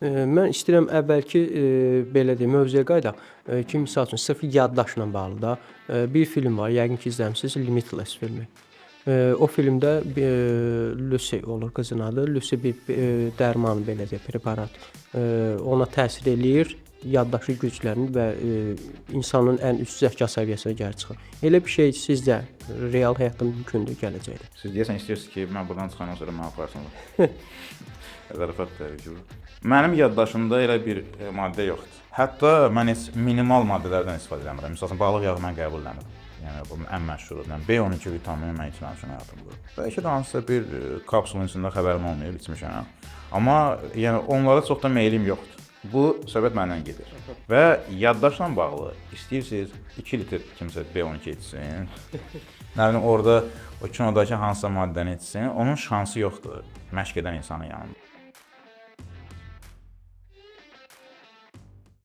Mən istəyirəm əvvəlki, belə deyim, mövzuya qayıdaq. Ki, misal üçün sırf yaddaşla bağlı da, bir film var, yəqin ki, izləmisiniz, Limitless filmi. O filmdə Lucy olur qızın adı. Lucy bir dərman belə deyək, preparat ona təsir eləyir, yaddaşı güclənir və insanın ən üst zəka səviyyəsinə gəlib çıxır. Elə bir şey sizcə real həyatda mümkündür gələcəkdə? Siz deyəsən istəyirsiniz ki, mən buradan çıxandan sonra mənə aparsınlar. Zarafat təbii ki bu. Mənim yaddaşımda elə bir maddə yoxdur. Hətta mən heç minimal maddələrdən istifadə edirəm. Məsələn, balıq yağı mən qəbul etmirəm. Yəni bu ən məşhuru. Yəni B12 vitamini mən içməmişəm həyatımda. Bəlkə də hansısa bir kapsulun içində xəbərim olmayıb, içmişəm. Amma yəni onlara çox da meylim yoxdur. Bu söhbət məndən gedir. Və yaddaşla bağlı istəyirsiniz 2 litr kimsə B12 içsin. Yəni orada o kinodakı hansısa maddəni içsin, onun şansı yoxdur məşq edən insanın yanında.